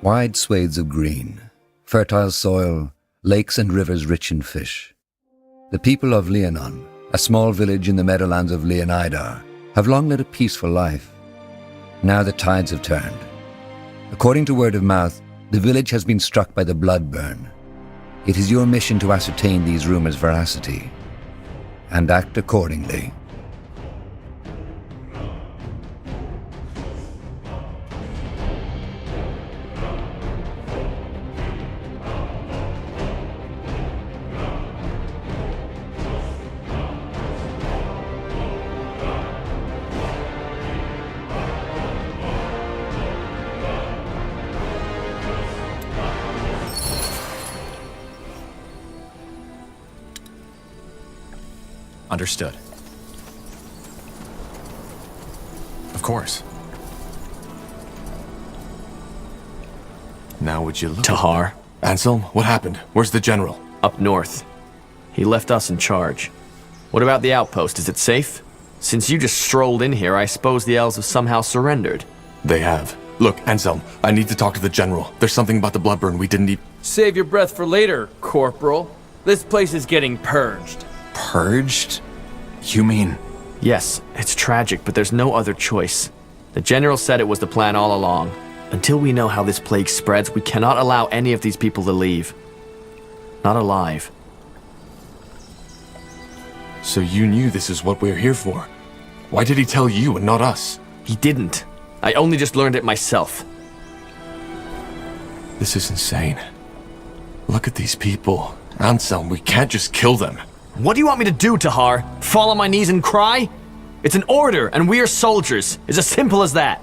Wide swathes of green, fertile soil, lakes and rivers rich in fish. The people of Leonon, a small village in the meadowlands of Leonidar, have long led a peaceful life. Now the tides have turned. According to word of mouth, the village has been struck by the blood burn. It is your mission to ascertain these rumors' veracity and act accordingly. Understood. Of course. Now would you look Tahar. Anselm, what happened? Where's the general? Up north. He left us in charge. What about the outpost? Is it safe? Since you just strolled in here, I suppose the elves have somehow surrendered. They have. Look, Anselm, I need to talk to the general. There's something about the bloodburn we didn't even... Save your breath for later, Corporal. This place is getting purged. Purged? You mean... Yes, it's tragic, but there's no other choice. The general said it was the plan all along. Until we know how this plague spreads, we cannot allow any of these people to leave. Not alive. So you knew this is what we're here for? Why did he tell you and not us? He didn't. I only just learned it myself. This is insane. Look at these people. Anselm, we can't just kill them. What do you want me to do, Tahar? Fall on my knees and cry? It's an order, and we are soldiers. It's as simple as that.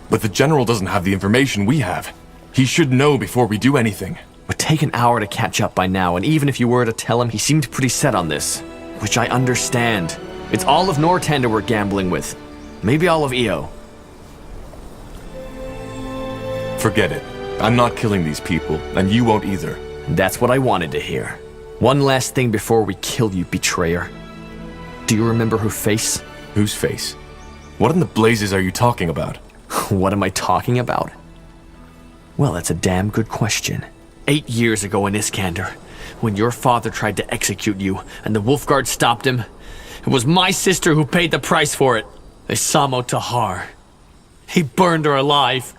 But the general doesn't have the information we have. He should know before we do anything. Would take an hour to catch up by now, and even if you were to tell him, he seemed pretty set on this. Which I understand. It's all of Northander we're gambling with. Maybe all of EO. Forget it. I'm not killing these people, and you won't either. That's what I wanted to hear. One last thing before we kill you, betrayer. Do you remember her face? Whose face? What in the blazes are you talking about? What am I talking about? Well, that's a damn good question. 8 years ago in Iskander, when your father tried to execute you and the Wolfguard stopped him, it was my sister who paid the price for it. Isamo Tahar. He burned her alive.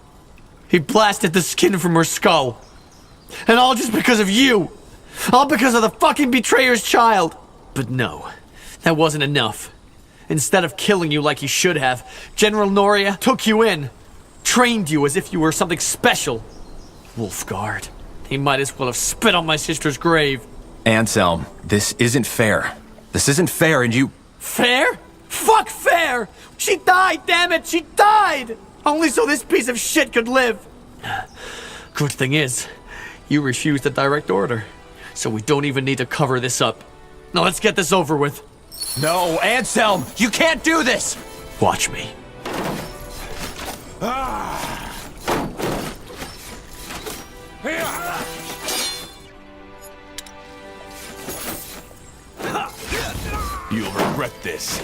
He blasted the skin from her skull. And all just because of you. All because of the fucking betrayer's child. But no, that wasn't enough. Instead of killing you like he should have, General Noria took you in. Trained you as if you were something special. Wolfguard. He might as well have spit on my sister's grave. Anselm, this isn't fair. This isn't fair and you... Fair? Fuck fair! She died, damn it! She died! Only so this piece of shit could live. Good thing is, you refused a direct order. So we don't even need to cover this up. Now let's get this over with. No, Anselm! You can't do this! Watch me. You'll regret this.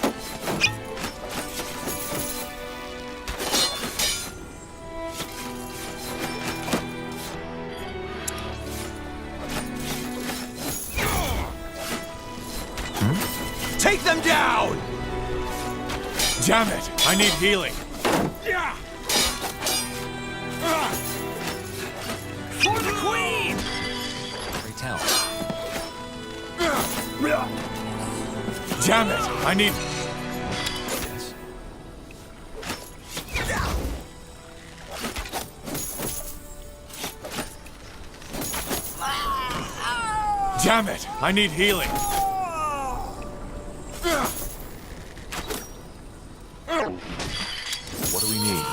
Take them down! Damn it! I need healing. For the Queen! Great talent. Damn it! I need... Damn it! I need healing. What do we need?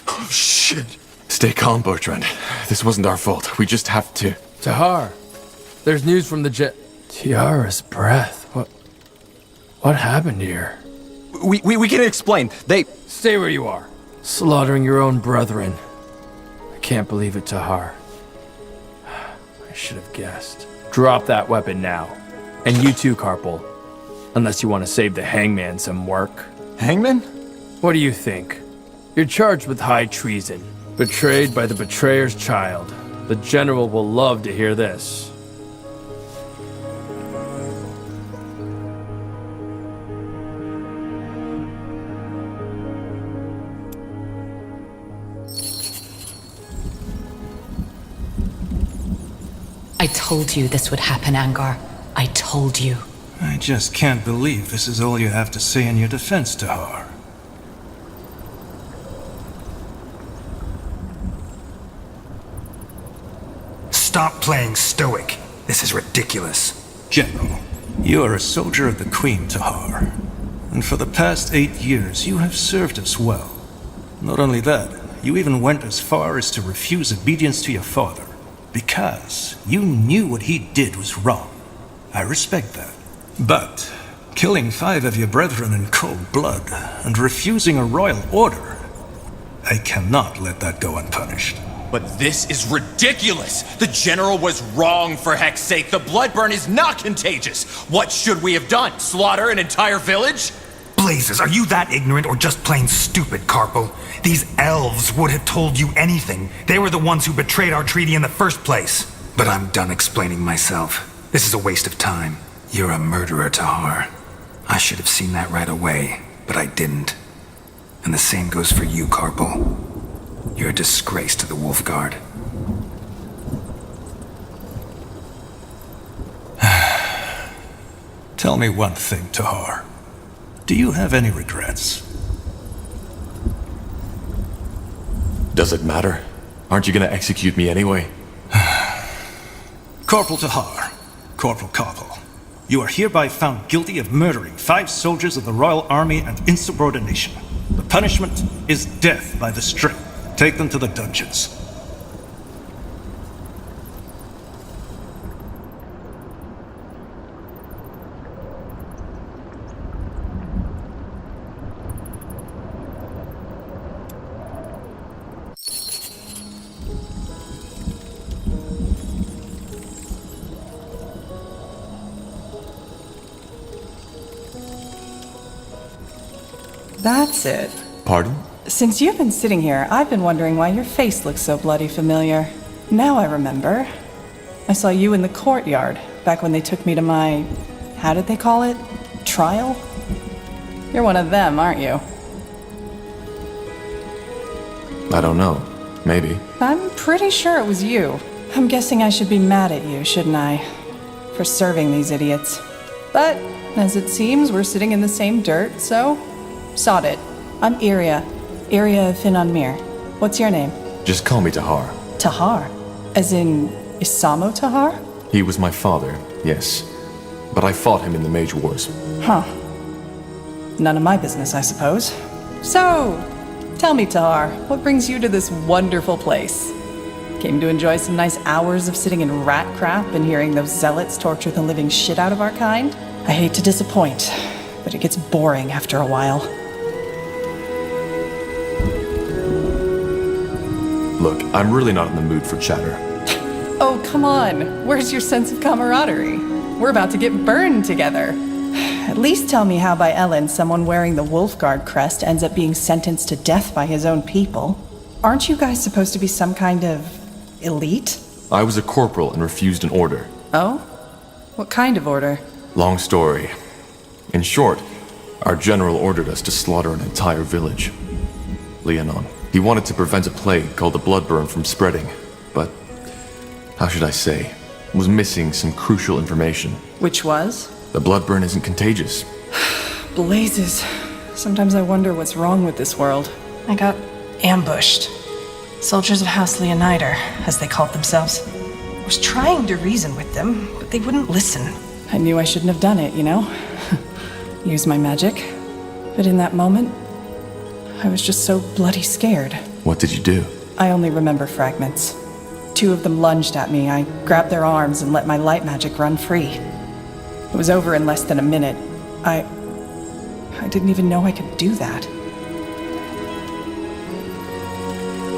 Oh, shit. Stay calm, Bertrand. This wasn't our fault. We just have to... Tahar, there's news from the Tiara's breath. What happened here? We can explain. They... Stay where you are. Slaughtering your own brethren. I can't believe it, Tahar. I should have guessed. Drop that weapon now. And you too, Carpal. Unless you want to save the hangman some work. Hangman? What do you think? You're charged with high treason. Betrayed by the betrayer's child. The general will love to hear this. I told you this would happen, Angar. I told you. I just can't believe this is all you have to say in your defense, Tahar. Stop playing stoic. This is ridiculous. General, you are a soldier of the Queen, Tahar. And for the past 8 years, you have served us well. Not only that, you even went as far as to refuse obedience to your father. Because you knew what he did was wrong. I respect that. But killing 5 of your brethren in cold blood and refusing a royal order, I cannot let that go unpunished. But this is ridiculous! The general was wrong, for heck's sake. The blood burn is not contagious. What should we have done? Slaughter an entire village? Blazes, are you that ignorant or just plain stupid, Carpo? These elves would have told you anything. They were the ones who betrayed our treaty in the first place. But I'm done explaining myself. This is a waste of time. You're a murderer, Tahar. I should have seen that right away, but I didn't. And the same goes for you, Carpo. You're a disgrace to the Wolfguard. Tell me one thing, Tahar. Do you have any regrets? Does it matter? Aren't you gonna execute me anyway? Corporal Tahar, Corporal Koppel, you are hereby found guilty of murdering 5 soldiers of the Royal Army and insubordination. The punishment is death by the string. Take them to the dungeons. That's it. Pardon? Since you've been sitting here, I've been wondering why your face looks so bloody familiar. Now I remember. I saw you in the courtyard, back when they took me to my... how did they call it? Trial? You're one of them, aren't you? I don't know. Maybe. I'm pretty sure it was you. I'm guessing I should be mad at you, shouldn't I? For serving these idiots. But, as it seems, we're sitting in the same dirt, so... sod it. I'm Iria. Iria of Finanmir. What's your name? Just call me Tahar. Tahar? As in, Isamo Tahar? He was my father, yes. But I fought him in the Mage Wars. Huh. None of my business, I suppose. So, tell me, Tahar, what brings you to this wonderful place? Came to enjoy some nice hours of sitting in rat crap and hearing those zealots torture the living shit out of our kind? I hate to disappoint, but it gets boring after a while. Look, I'm really not in the mood for chatter. Oh, come on. Where's your sense of camaraderie? We're about to get burned together. At least tell me how by Ellen someone wearing the Wolfguard crest ends up being sentenced to death by his own people. Aren't you guys supposed to be some kind of elite? I was a corporal and refused an order. Oh? What kind of order? Long story. In short, our general ordered us to slaughter an entire village. Leonon. He wanted to prevent a plague called the bloodburn from spreading, but, how should I say, was missing some crucial information. Which was? The bloodburn isn't contagious. Blazes. Sometimes I wonder what's wrong with this world. I got ambushed. Soldiers of House Leonider, as they called themselves. I was trying to reason with them, but they wouldn't listen. I knew I shouldn't have done it, you know? Use my magic. But in that moment, I was just so bloody scared. What did you do? I only remember fragments. 2 of them lunged at me. I grabbed their arms and let my light magic run free. It was over in less than a minute. I didn't even know I could do that.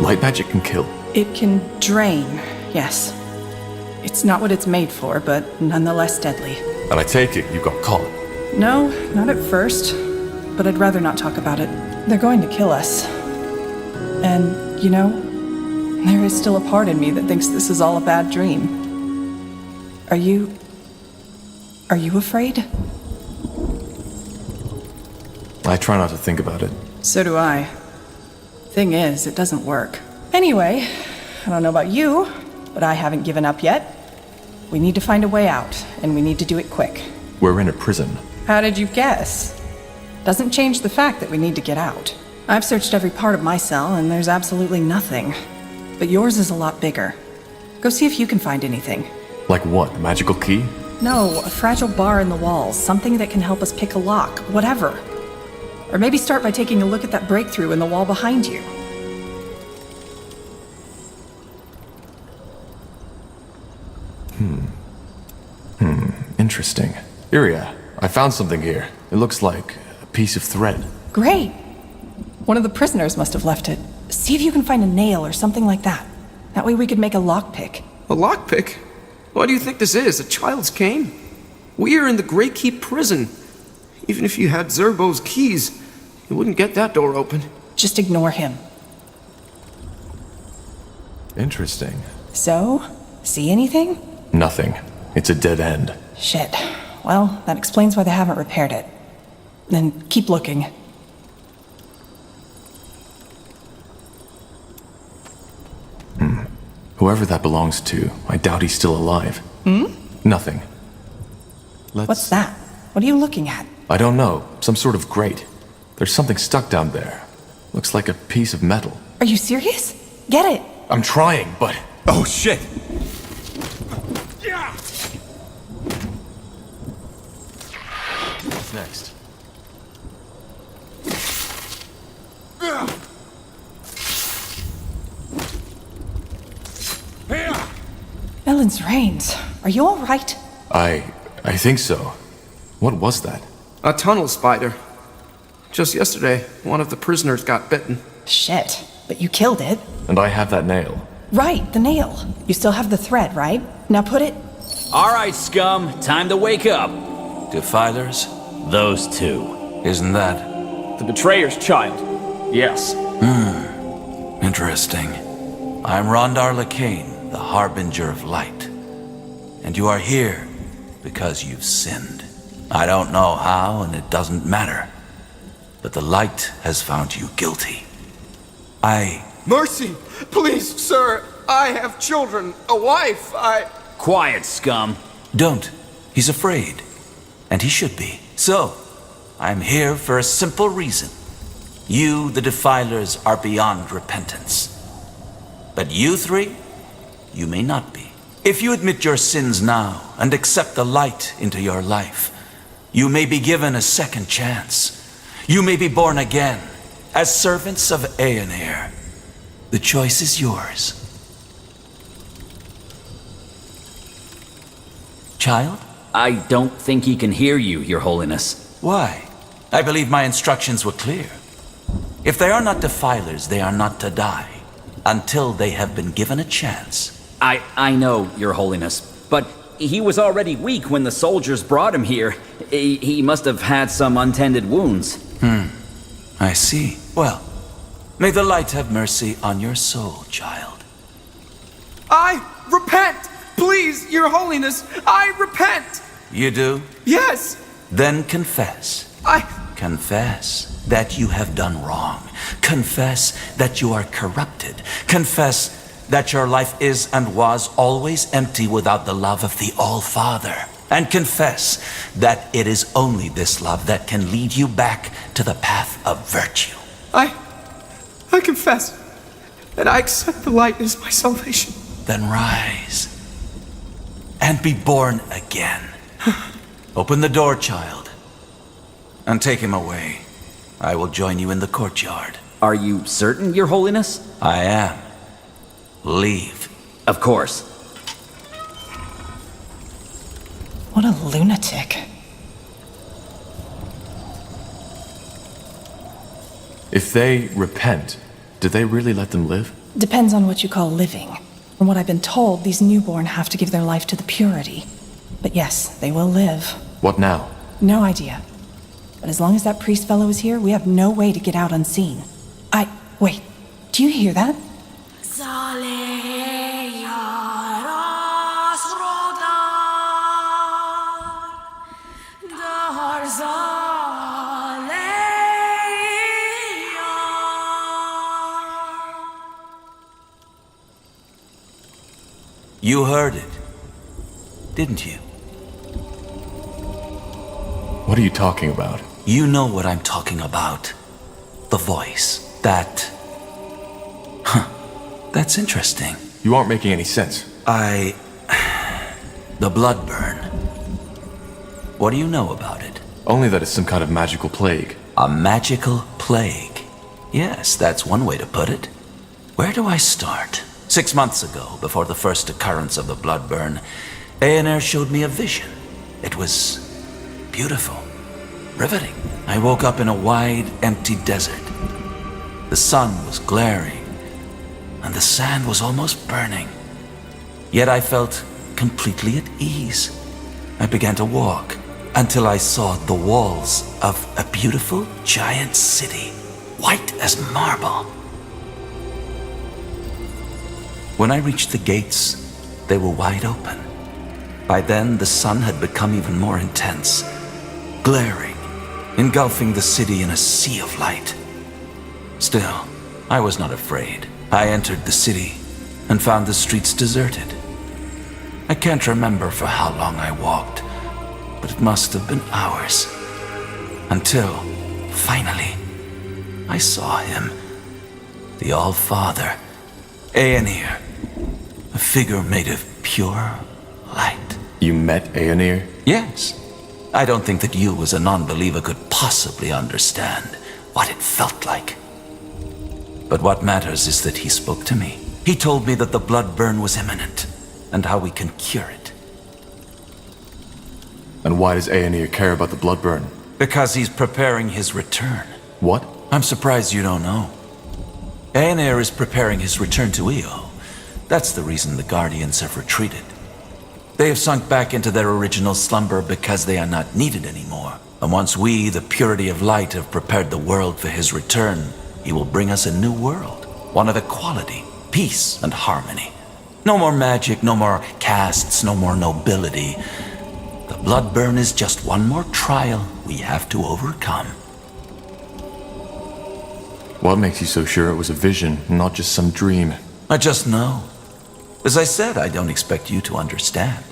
Light magic can kill. It can drain, yes. It's not what it's made for, but nonetheless deadly. And I take it you got caught. No, not at first. But I'd rather not talk about it. They're going to kill us. And, you know, there is still a part in me that thinks this is all a bad dream. Are you afraid? I try not to think about it. So do I. Thing is, it doesn't work. Anyway, I don't know about you, but I haven't given up yet. We need to find a way out, and we need to do it quick. We're in a prison. How did you guess? Doesn't change the fact that we need to get out. I've searched every part of my cell, and there's absolutely nothing. But yours is a lot bigger. Go see if you can find anything. Like what? A magical key? No, a fragile bar in the walls. Something that can help us pick a lock. Whatever. Or maybe start by taking a look at that breakthrough in the wall behind you. Interesting. Iria, I found something here. It looks like a piece of thread. Great! One of the prisoners must have left it. See if you can find a nail or something like that. That way we could make a lockpick. A lockpick? What do you think this is, a child's game? We are in the Grey Keep prison. Even if you had Zerbo's keys, you wouldn't get that door open. Just ignore him. Interesting. So, see anything? Nothing. It's a dead end. Shit. Well, that explains why they haven't repaired it. Then keep looking. Whoever that belongs to, I doubt he's still alive. Nothing. What's that? What are you looking at? I don't know. Some sort of grate. There's something stuck down there. Looks like a piece of metal. Are you serious? Get it! I'm trying, but... Oh shit! What's next? Ellen's reins. Are you alright? I think so. What was that? A tunnel spider. Just yesterday, one of the prisoners got bitten. Shit. But you killed it. And I have that nail. Right, the nail. You still have the thread, right? Now put it... All right, scum. Time to wake up. Defilers? Those two. Isn't that? The betrayer's child. Yes. Interesting. I'm Rondar Lacane, the Harbinger of Light. And you are here because you've sinned. I don't know how, and it doesn't matter. But the light has found you guilty. Mercy! Please, sir! I have children, a wife, Quiet, scum. Don't. He's afraid. And he should be. So, I'm here for a simple reason. You, the Defilers, are beyond repentance. But you three, you may not be. If you admit your sins now and accept the light into your life, you may be given a second chance. You may be born again as servants of Aenir. The choice is yours. Child? I don't think he can hear you, Your Holiness. Why? I believe my instructions were clear. If they are not defilers, they are not to die until they have been given a chance. I know, Your Holiness, but he was already weak when the soldiers brought him here. He must have had some untended wounds. I see. Well, may the light have mercy on your soul, child. I repent! Please, Your Holiness, I repent! You do? Yes! Then confess. Confess that you have done wrong. Confess that you are corrupted. Confess that your life is and was always empty without the love of the All-Father. And confess that it is only this love that can lead you back to the path of virtue. I confess, and I accept the light as my salvation. Then rise and be born again. Open the door, child, and take him away. I will join you in the courtyard. Are you certain, Your Holiness? I am. Leave. Of course. What a lunatic. If they repent, do they really let them live? Depends on what you call living. From what I've been told, these newborn have to give their life to the purity. But yes, they will live. What now? No idea. But as long as that priest fellow is here, we have no way to get out unseen. Wait. Do Do you hear that? You heard it, didn't you? What are you talking about? You know what I'm talking about. The voice. That... That's interesting. You aren't making any sense. The blood burn. What do you know about it? Only that it's some kind of magical plague. A magical plague. Yes, that's one way to put it. Where do I start? 6 months ago, before the first occurrence of the blood burn, Aener showed me a vision. It was beautiful, riveting. I woke up in a wide, empty desert. The sun was glaring, and the sand was almost burning. Yet I felt completely at ease. I began to walk until I saw the walls of a beautiful giant city, white as marble. When I reached the gates, they were wide open. By then, the sun had become even more intense, glaring, engulfing the city in a sea of light. Still, I was not afraid. I entered the city and found the streets deserted. I can't remember for how long I walked, but it must have been hours. Until, finally, I saw him, the All-Father, Aener, a figure made of pure light. You met Aener? Yes. I don't think that you as a non-believer could possibly understand what it felt like. But what matters is that he spoke to me. He told me that the blood burn was imminent, and how we can cure it. And why does Aener care about the blood burn? Because he's preparing his return. What? I'm surprised you don't know. Aener is preparing his return to Io. That's the reason the Guardians have retreated. They have sunk back into their original slumber because they are not needed anymore. And once we, the purity of light, have prepared the world for his return, he will bring us a new world. One of equality, peace, and harmony. No more magic, no more castes, no more nobility. The blood burn is just one more trial we have to overcome. What makes you so sure it was a vision, not just some dream? I just know. As I said, I don't expect you to understand.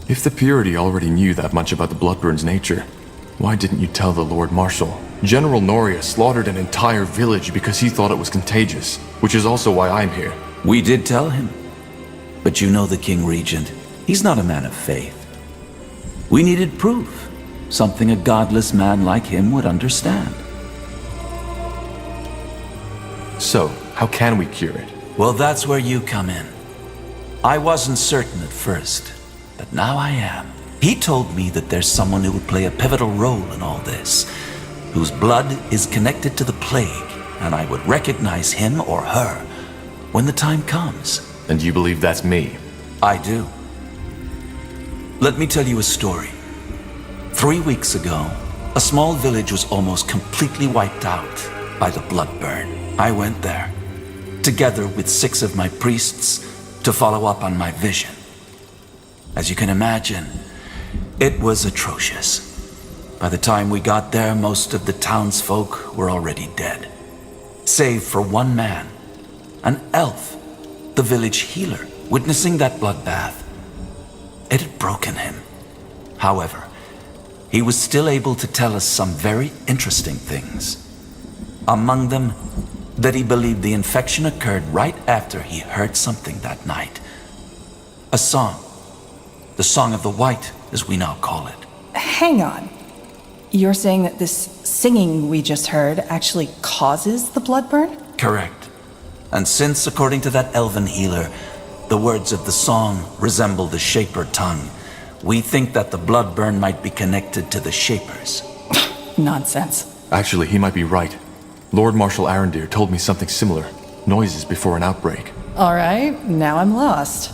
If the Purity already knew that much about the Bloodburn's nature, why didn't you tell the Lord Marshal? General Noria slaughtered an entire village because he thought it was contagious, which is also why I'm here. We did tell him. But you know the King Regent. He's not a man of faith. We needed proof. Something a godless man like him would understand. So, how can we cure it? Well, that's where you come in. I wasn't certain at first, but now I am. He told me that there's someone who would play a pivotal role in all this, whose blood is connected to the plague, and I would recognize him or her when the time comes. And you believe that's me? I do. Let me tell you a story. 3 weeks ago, a small village was almost completely wiped out by the blood burn. I went there, together with 6 of my priests, to follow up on my vision. As you can imagine, it was atrocious. By the time we got there, most of the townsfolk were already dead. Save for one man, an elf, the village healer. Witnessing that bloodbath, it had broken him. However, he was still able to tell us some very interesting things. Among them, that he believed the infection occurred right after he heard something that night. A song. The Song of the White, as we now call it. Hang on. You're saying that this singing we just heard actually causes the blood burn? Correct. And since, according to that elven healer, the words of the song resemble the Shaper tongue, we think that the blood burn might be connected to the Shapers. Nonsense. Actually, he might be right. Lord Marshal Arendir told me something similar. Noises before an outbreak. All right, now I'm lost.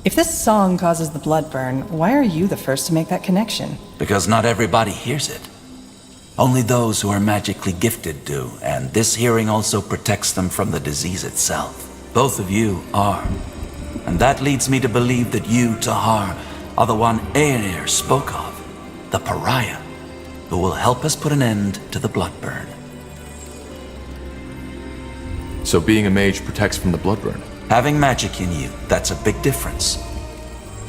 If this song causes the blood burn, why are you the first to make that connection? Because not everybody hears it. Only those who are magically gifted do, and this hearing also protects them from the disease itself. Both of you are. And that leads me to believe that you, Tahar, are the one Aenir spoke of, the pariah, who will help us put an end to the bloodburn. So being a mage protects from the bloodburn? Having magic in you, that's a big difference.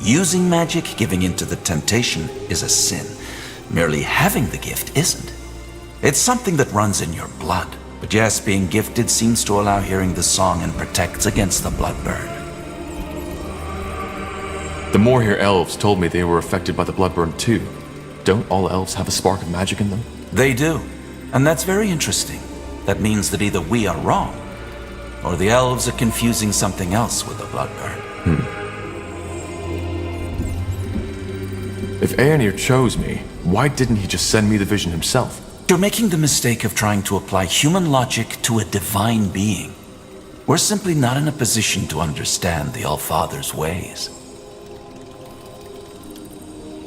Using magic, giving in to the temptation, is a sin. Merely having the gift isn't. It's something that runs in your blood. But yes, being gifted seems to allow hearing the song and protects against the bloodburn. The Moorhere elves told me they were affected by the bloodburn too. Don't all elves have a spark of magic in them? They do. And that's very interesting. That means that either we are wrong, or the elves are confusing something else with the bloodburn. If Aenir chose me, why didn't he just send me the vision himself? You're making the mistake of trying to apply human logic to a divine being. We're simply not in a position to understand the All-Father's ways.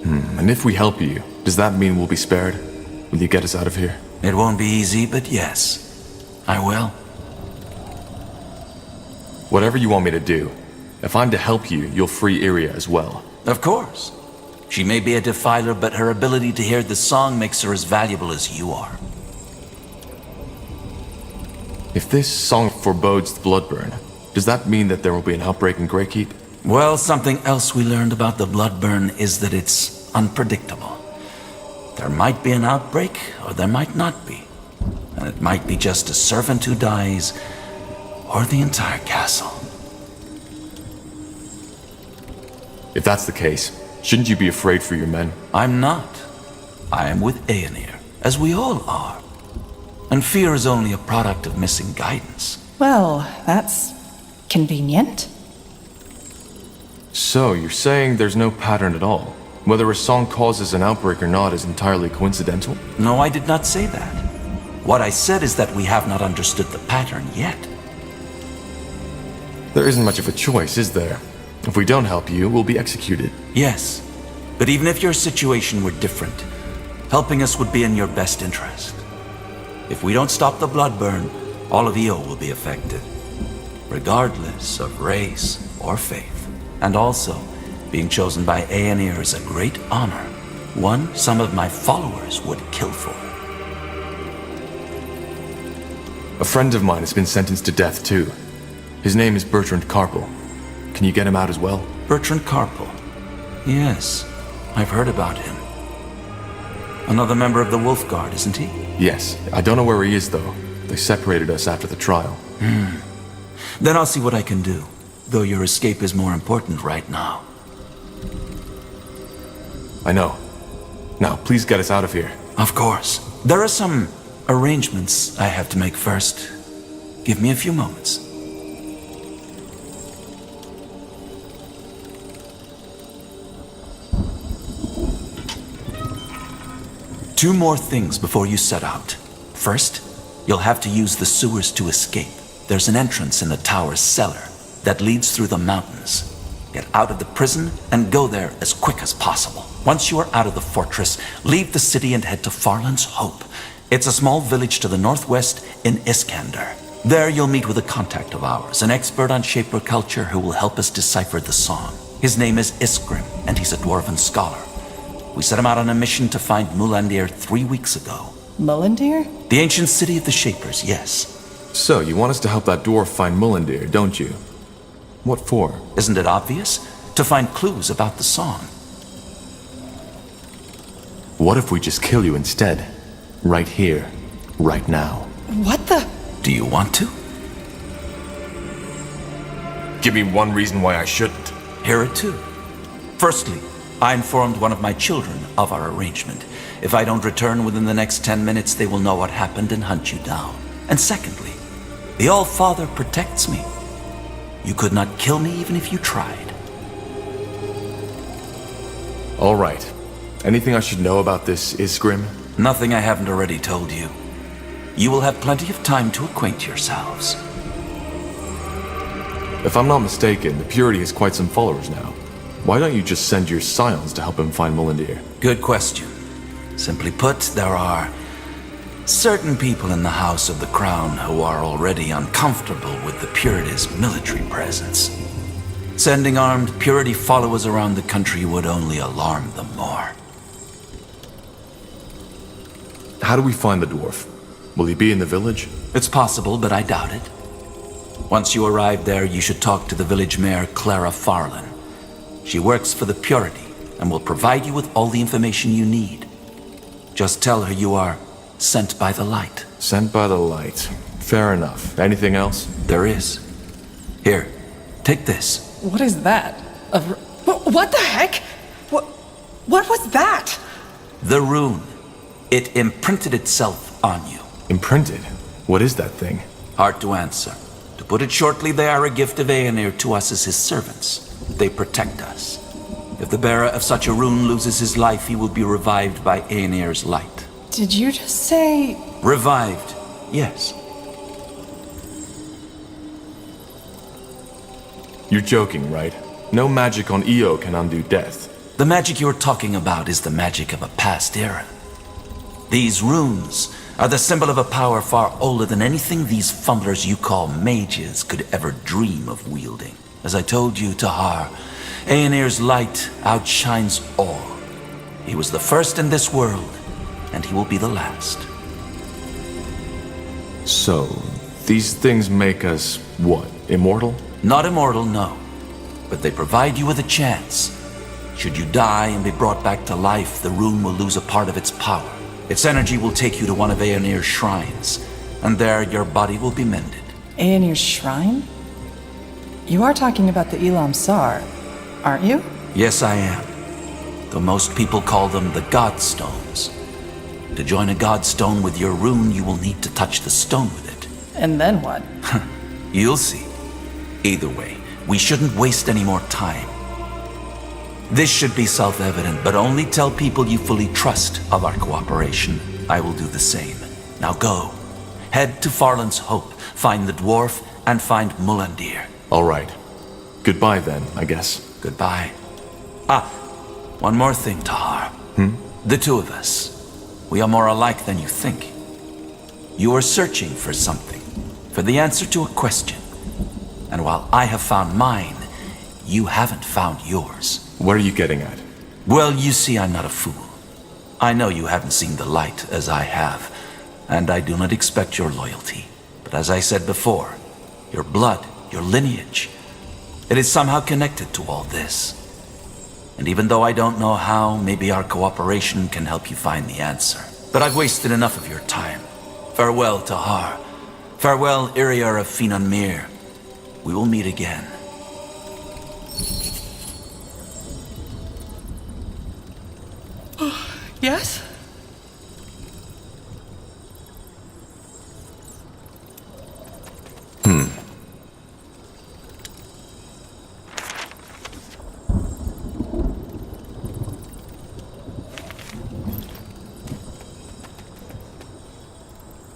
And if we help you, does that mean we'll be spared? Will you get us out of here? It won't be easy, but yes, I will. Whatever you want me to do. If I'm to help you, you'll free Iria as well. Of course. She may be a defiler, but her ability to hear the song makes her as valuable as you are. If this song forebodes the bloodburn, does that mean that there will be an outbreak in Greykeep? Well, something else we learned about the bloodburn is that it's unpredictable. There might be an outbreak, or there might not be. And it might be just a servant who dies, or the entire castle. If that's the case, shouldn't you be afraid for your men? I'm not. I am with Aenir, as we all are. And fear is only a product of missing guidance. Well, that's convenient. So, you're saying there's no pattern at all? Whether a song causes an outbreak or not is entirely coincidental? No, I did not say that. What I said is that we have not understood the pattern yet. There isn't much of a choice, is there? If we don't help you, we'll be executed. Yes, but even if your situation were different, helping us would be in your best interest. If we don't stop the bloodburn, all of Io will be affected, regardless of race or faith. And also, being chosen by Aenir is a great honor, one some of my followers would kill for. A friend of mine has been sentenced to death too. His name is Bertrand Carpel. Can you get him out as well? Bertrand Carpel. Yes, I've heard about him. Another member of the Wolf Guard, isn't he? Yes. I don't know where he is, though. They separated us after the trial. Then I'll see what I can do, though your escape is more important right now. I know. Now, please get us out of here. Of course. There are some arrangements I have to make first. Give me a few moments. Two more things before you set out. First, you'll have to use the sewers to escape. There's an entrance in the tower's cellar that leads through the mountains. Get out of the prison and go there as quick as possible. Once you are out of the fortress, leave the city and head to Farland's Hope. It's a small village to the northwest in Iskander. There you'll meet with a contact of ours, an expert on Shaper culture who will help us decipher the song. His name is Iskrim, and he's a dwarven scholar. We set him out on a mission to find Mulandir 3 weeks ago. Mulandir? The ancient city of the Shapers, yes. So, you want us to help that dwarf find Mulandir, don't you? What for? Isn't it obvious? To find clues about the song. What if we just kill you instead? Right here, right now. What the? Do you want to? Give me one reason why I shouldn't. Hear it too. Firstly, I informed one of my children of our arrangement. If I don't return within the next 10 minutes, they will know what happened and hunt you down. And secondly, the All-Father protects me. You could not kill me even if you tried. All right. Anything I should know about this Iskrim? Nothing I haven't already told you. You will have plenty of time to acquaint yourselves. If I'm not mistaken, the Purity has quite some followers now. Why don't you just send your scions to help him find Mulandir? Good question. Simply put, there are Certain people in the House of the Crown who are already uncomfortable with the Purity's military presence. Sending armed Purity followers around the country would only alarm them more. How do we find the dwarf? Will he be in the village? It's possible, but I doubt it. Once you arrive there, you should talk to the village mayor, Clara Farlan. She works for the Purity and will provide you with all the information you need. Just tell her you are sent by the light. Sent by the light. Fair enough. Anything else? There is. Here, take this. What is that? What the heck? What was that? The rune. It imprinted itself on you. Imprinted? What is that thing? Hard to answer. To put it shortly, they are a gift of Aenir to us as his servants. They protect us. If the bearer of such a rune loses his life, he will be revived by Aenir's light. Did you just say... Revived, yes. You're joking, right? No magic on Io can undo death. The magic you're talking about is the magic of a past era. These runes are the symbol of a power far older than anything these fumblers you call mages could ever dream of wielding. As I told you, Tahar, Aenir's light outshines all. He was the first in this world, and he will be the last. So, these things make us, what, immortal? Not immortal, no. But they provide you with a chance. Should you die and be brought back to life, the rune will lose a part of its power. Its energy will take you to one of Aenir's shrines, and there your body will be mended. Aenir's shrine? You are talking about the Elam Sar, aren't you? Yes, I am. Though most people call them the Godstones. To join a Godstone with your rune, you will need to touch the stone with it. And then what? You'll see. Either way, we shouldn't waste any more time. This should be self-evident, but only tell people you fully trust of our cooperation. I will do the same. Now go. Head to Farland's Hope, find the dwarf, and find Mulandir. All right. Goodbye then, I guess. Goodbye. One more thing, Tahar. The two of us. We are more alike than you think. You are searching for something, for the answer to a question. And while I have found mine, you haven't found yours. What are you getting at? Well, you see, I'm not a fool. I know you haven't seen the light as I have, and I do not expect your loyalty. But as I said before, your blood, your lineage, it is somehow connected to all this. And even though I don't know how, maybe our cooperation can help you find the answer. But I've wasted enough of your time. Farewell, Tahar. Farewell, Iriar of Finanmir. We will meet again. Yes?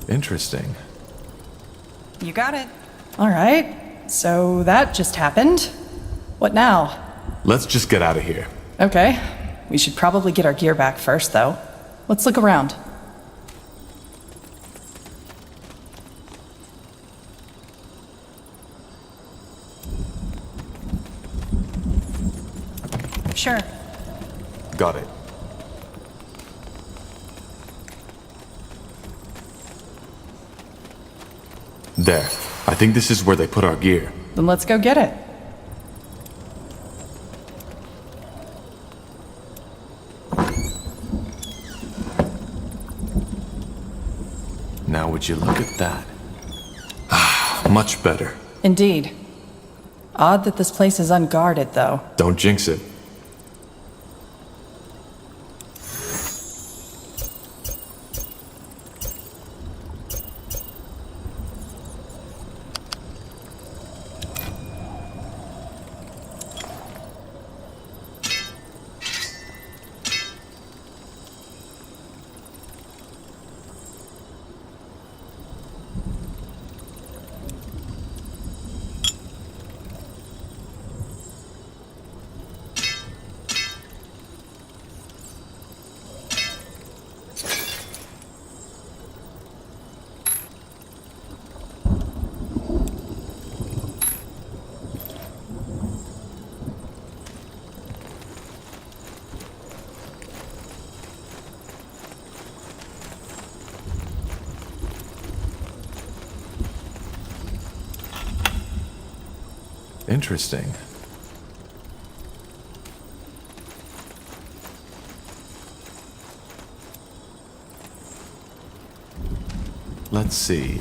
Interesting. You got it. All right. So that just happened. What now? Let's just get out of here. Okay. We should probably get our gear back first, though. Let's look around. Sure. Got it. There. I think this is where they put our gear. Then let's go get it. Now would you look at that? Much better. Indeed. Odd that this place is unguarded, though. Don't jinx it. Interesting. Let's see.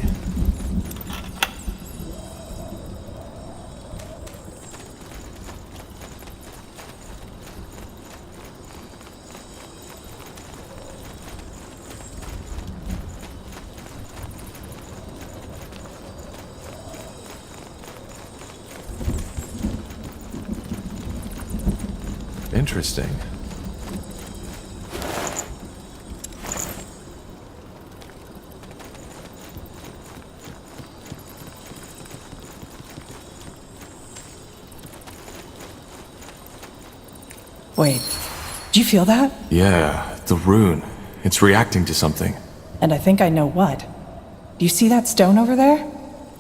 Interesting. Wait, do you feel that? Yeah, the rune. It's reacting to something. And I think I know what. Do you see that stone over there?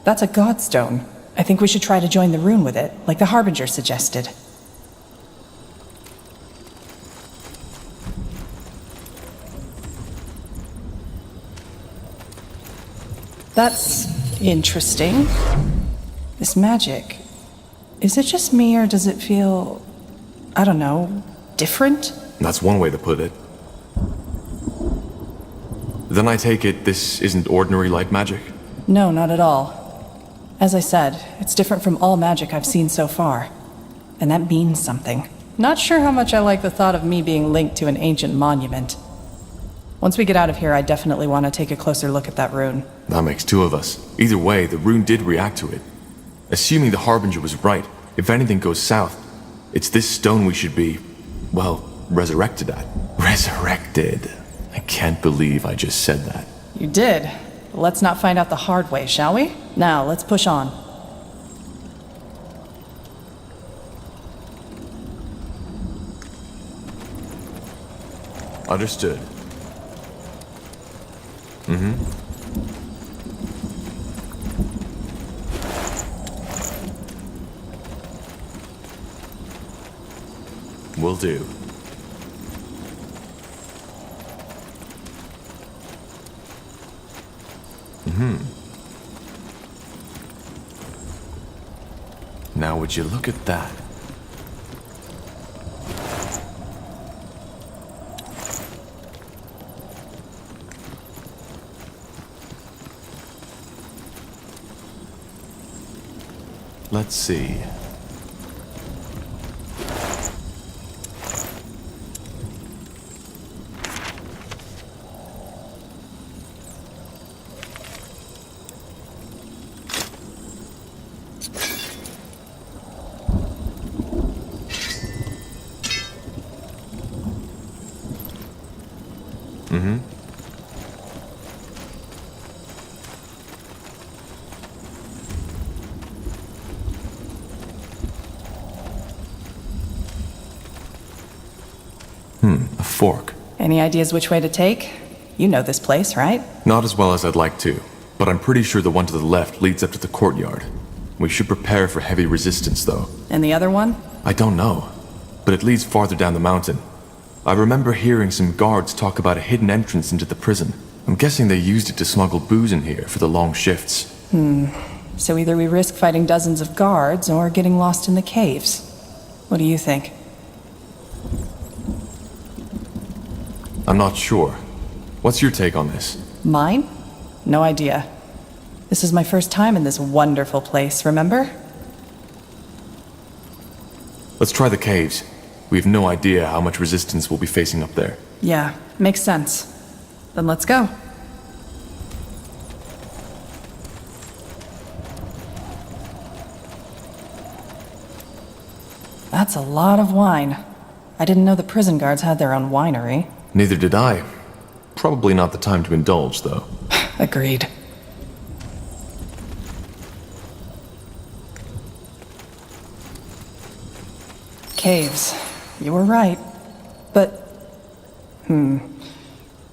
That's a god stone. I think we should try to join the rune with it, like the Harbinger suggested. That's interesting. This magic. Is it just me, or does it feel, I don't know, different? That's one way to put it. Then I take it this isn't ordinary light magic? No, not at all. As I said, it's different from all magic I've seen so far. And that means something. Not sure how much I like the thought of me being linked to an ancient monument. Once we get out of here, I definitely want to take a closer look at that rune. That makes two of us. Either way, the rune did react to it. Assuming the Harbinger was right, if anything goes south, it's this stone we should be, well, resurrected at. Resurrected. I can't believe I just said that. You did. Let's not find out the hard way, shall we? Now, let's push on. Understood. Will do. Now would you look at that? Let's see. A fork. Any ideas which way to take? You know this place, right? Not as well as I'd like to, but I'm pretty sure the one to the left leads up to the courtyard. We should prepare for heavy resistance, though. And the other one? I don't know, but it leads farther down the mountain. I remember hearing some guards talk about a hidden entrance into the prison. I'm guessing they used it to smuggle booze in here for the long shifts. So either we risk fighting dozens of guards or getting lost in the caves. What do you think? I'm not sure. What's your take on this? Mine? No idea. This is my first time in this wonderful place, remember? Let's try the caves. We have no idea how much resistance we'll be facing up there. Yeah, makes sense. Then let's go. That's a lot of wine. I didn't know the prison guards had their own winery. Neither did I. Probably not the time to indulge, though. Agreed. Caves. You were right. But...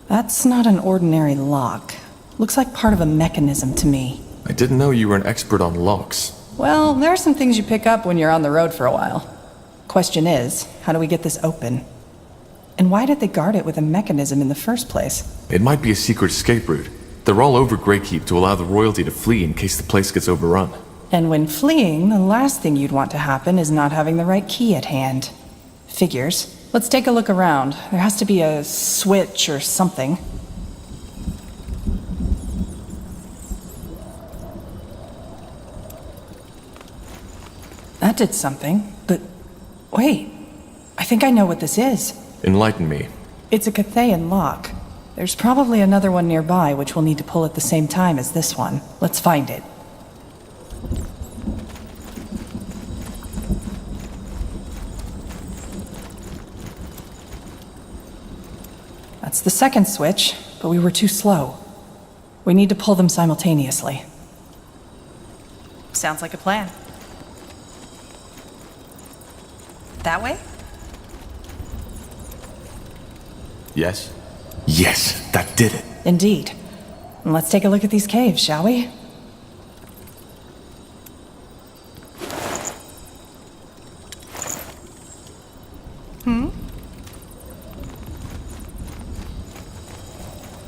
That's not an ordinary lock. Looks like part of a mechanism to me. I didn't know you were an expert on locks. Well, there are some things you pick up when you're on the road for a while. Question is, how do we get this open? And why did they guard it with a mechanism in the first place? It might be a secret escape route. They're all over Greykeep to allow the royalty to flee in case the place gets overrun. And when fleeing, the last thing you'd want to happen is not having the right key at hand. Figures. Let's take a look around. There has to be a switch or something. That did something, but wait. I think I know what this is. Enlighten me. It's a Cathayan lock. There's probably another one nearby, which we'll need to pull at the same time as this one. Let's find it. That's the second switch, but we were too slow. We need to pull them simultaneously. Sounds like a plan. That way? Yes? Yes, that did it. Indeed. And let's take a look at these caves, shall we?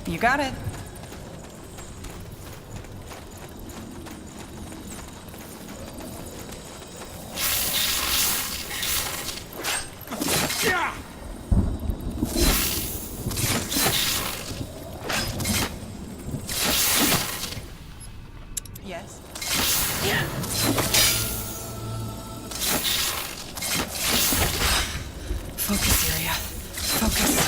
You got it. Yes. Focus, Syria. Focus.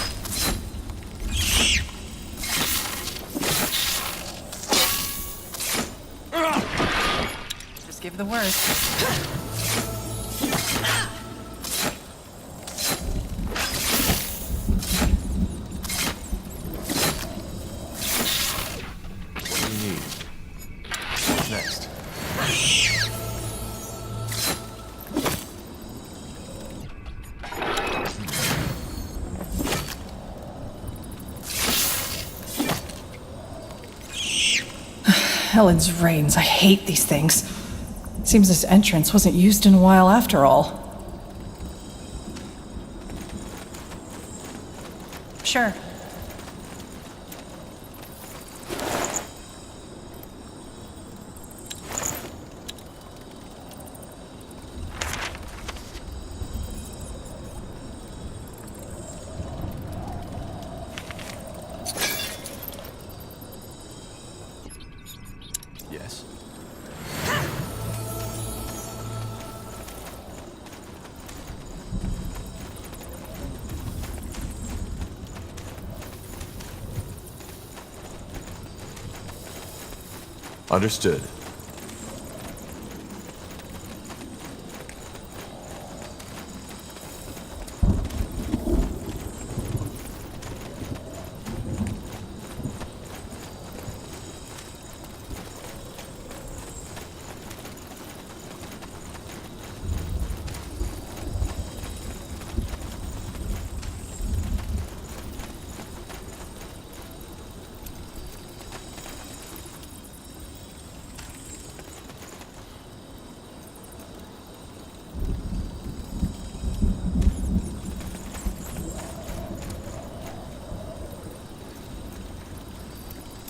Just give the word. Next. Helen's reigns. I hate these things. Seems this entrance wasn't used in a while after all. Sure. Yes. Understood.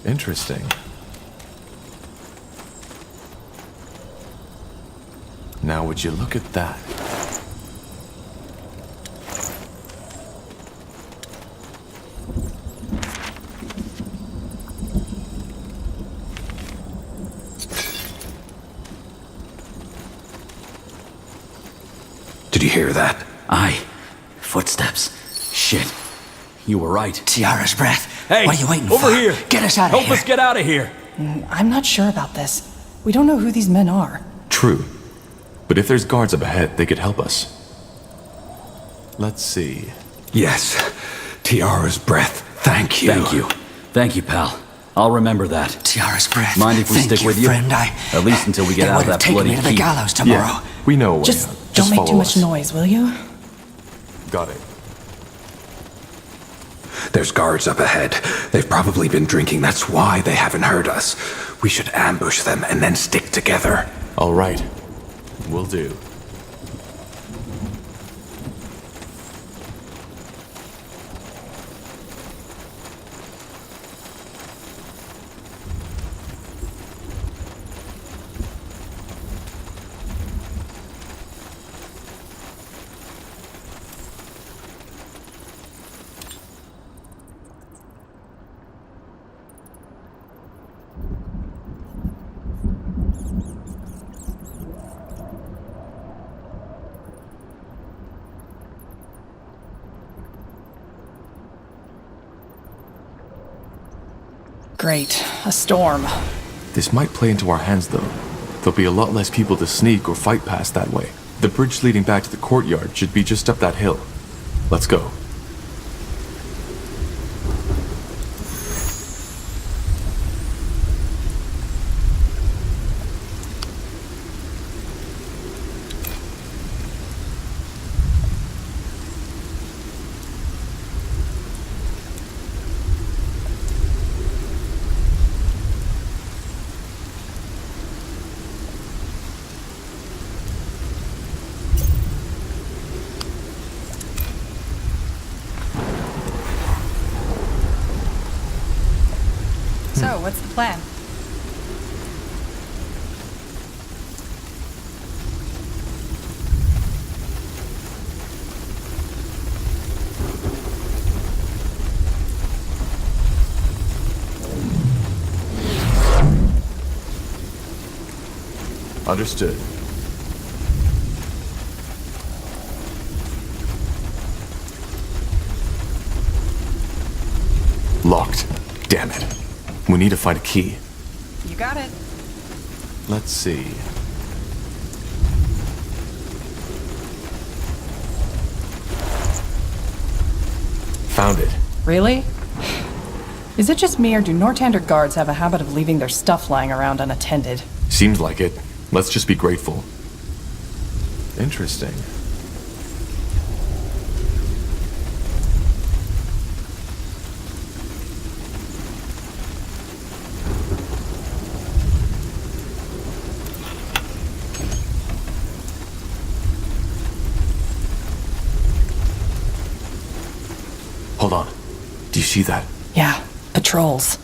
Interesting. Now would you look at that? Did you hear that? Aye. Footsteps. Shit. You were right. Tiara's breath. Hey, what are you waiting for? over here. Get us out of here. Help us get out of here. I'm not sure about this. We don't know who these men are. True. But if there's guards up ahead, they could help us. Let's see. Yes. Tiara's breath. Thank you. Thank you. Thank you, pal. I'll remember that. Tiara's breath. Mind if we Thank stick with you? Friend. At least until we get out of that taken bloody me to the keep. gallows tomorrow. Yeah, we know a way Just out. don't make too follow much us. noise, will you? Got it. There's guards up ahead. They've probably been drinking. That's why they haven't heard us. We should ambush them and then stick together. All right. Will do. Great. A storm. This might play into our hands, though. There'll be a lot less people to sneak or fight past that way. The bridge leading back to the courtyard should be just up that hill. Let's go. So, what's the plan? Understood. Locked. Damn it. We need to find a key. You got it. Let's see. Found it. Really? Is it just me, or do Nortander guards have a habit of leaving their stuff lying around unattended? Seems like it. Let's just be grateful. Interesting. Hold on. Do you see that? Yeah, patrols.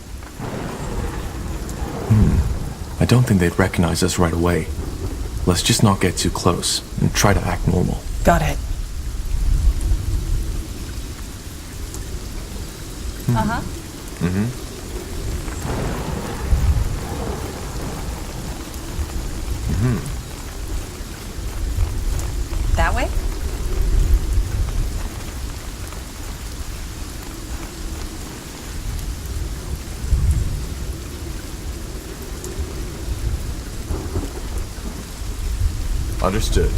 I don't think they'd recognize us right away. Let's just not get too close and try to act normal. Got it. Uh-huh. That way? Understood.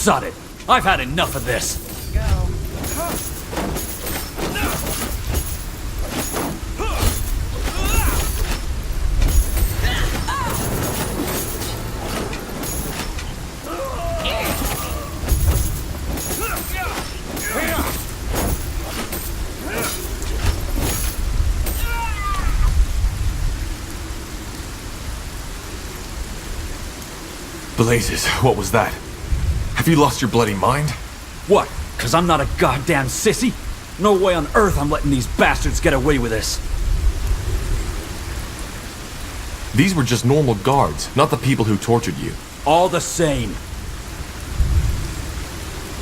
Sod it. I've had enough of this. Blazes, what was that? Have you lost your bloody mind? What? 'Cause I'm not a goddamn sissy? No way on earth I'm letting these bastards get away with this. These were just normal guards, not the people who tortured you. All the same.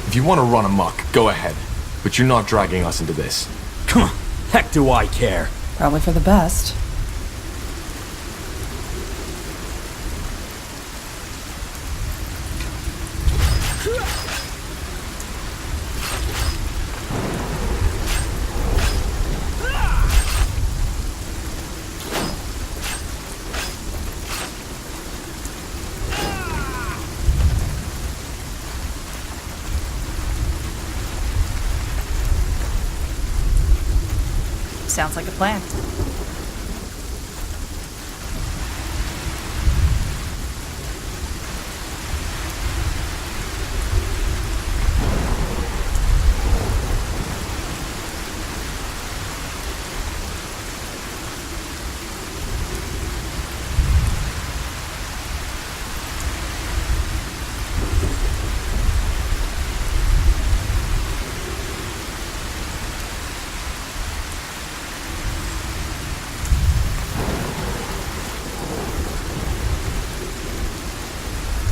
If you want to run amok, go ahead. But you're not dragging us into this. Come on. Heck do I care? Probably for the best. Sounds like a plan.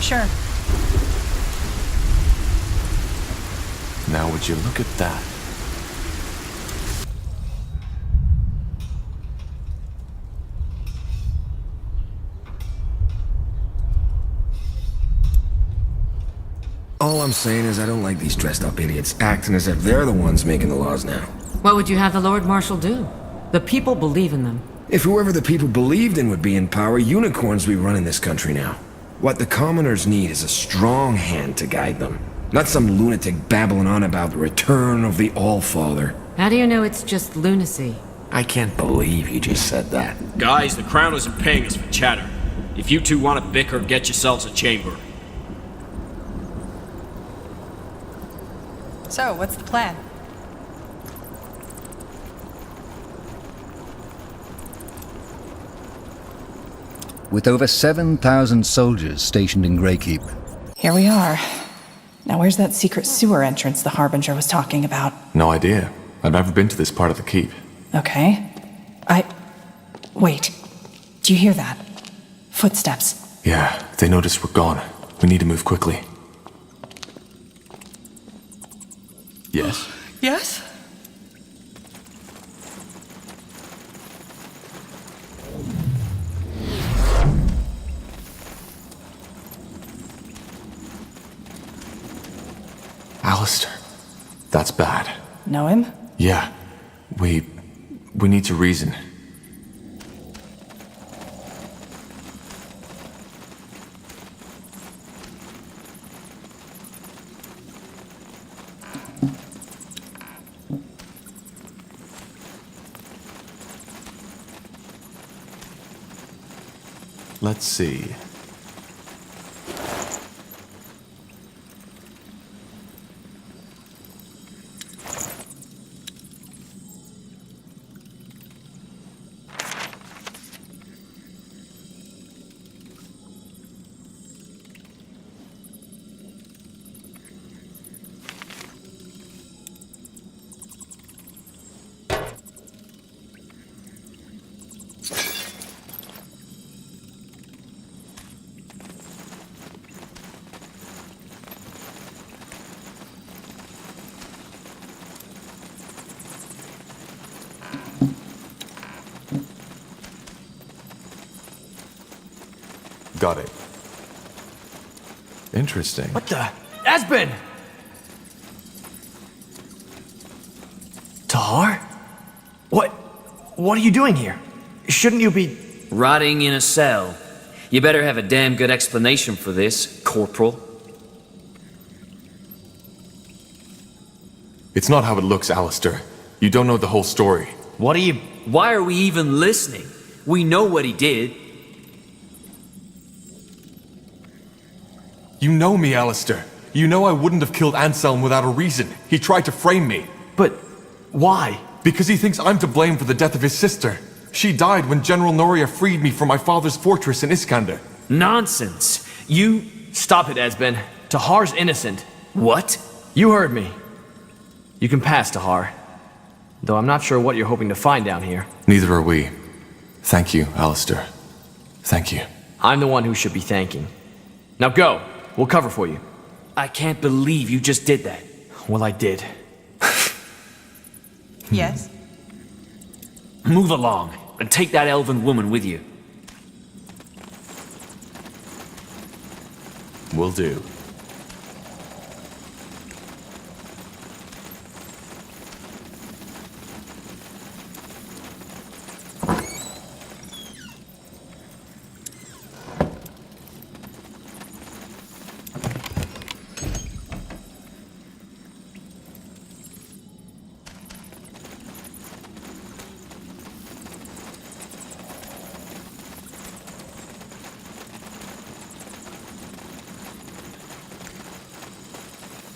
Sure. Now would you look at that? All I'm saying is I don't like these dressed up idiots acting as if they're the ones making the laws now. What would you have the Lord Marshal do? The people believe in them. If whoever the people believed in would be in power, unicorns would be running this country now. What the commoners need is a strong hand to guide them. Not some lunatic babbling on about the return of the All-Father. How do you know it's just lunacy? I can't believe you just said that. Guys, the Crown isn't paying us for chatter. If you two want to bicker, get yourselves a chamber. So, what's the plan? With over 7,000 soldiers stationed in Greykeep. Here we are. Now where's that secret sewer entrance the Harbinger was talking about? No idea. I've never been to this part of the keep. Okay. Wait. Do you hear that? Footsteps. Yeah, they noticed we're gone. We need to move quickly. Yes? Yes? Alistair. That's bad. Know him? Yeah. We need to reason. Let's see. Got it. Interesting. What the? Esben! Tahar? What are you doing here? Shouldn't you be... Rotting in a cell. You better have a damn good explanation for this, Corporal. It's not how it looks, Alistair. You don't know the whole story. Why are we even listening? We know what he did. You know me, Alistair. You know I wouldn't have killed Anselm without a reason. He tried to frame me. But why? Because he thinks I'm to blame for the death of his sister. She died when General Noria freed me from my father's fortress in Iskander. Nonsense. Stop it, Esben. Tahar's innocent. What? You heard me. You can pass, Tahar. Though I'm not sure what you're hoping to find down here. Neither are we. Thank you, Alistair. Thank you. I'm the one who should be thanking. Now go. We'll cover for you. I can't believe you just did that. Well, I did. Yes? Move along, and take that elven woman with you. Will do.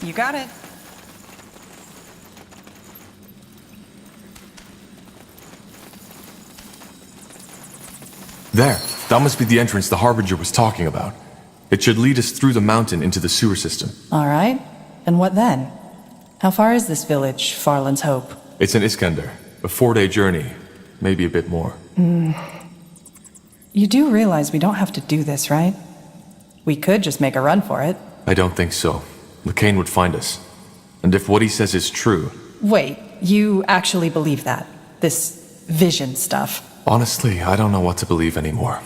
You got it. There. That must be the entrance the Harbinger was talking about. It should lead us through the mountain into the sewer system. All right. And what then? How far is this village, Farland's Hope? It's in Iskander. A 4-day journey. Maybe a bit more. You do realize we don't have to do this, right? We could just make a run for it. I don't think so. LeCain would find us. And if what he says is true... Wait, you actually believe that? This vision stuff? Honestly, I don't know what to believe anymore.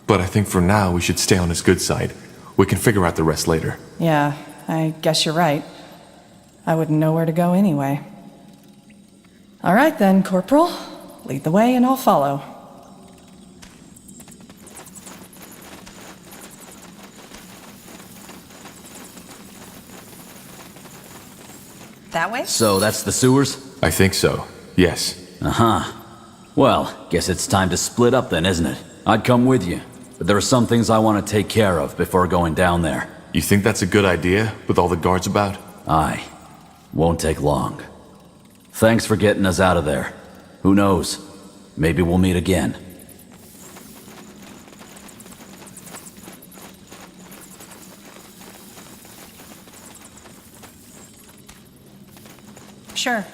But I think for now we should stay on his good side. We can figure out the rest later. Yeah, I guess you're right. I wouldn't know where to go anyway. All right then, Corporal. Lead the way and I'll follow. That way? So that's the sewers? I think so, yes. Uh-huh. Well, guess it's time to split up then, isn't it? I'd come with you, but there are some things I want to take care of before going down there. You think that's a good idea, with all the guards about? Aye. Won't take long. Thanks for getting us out of there. Who knows? Maybe we'll meet again. Sure.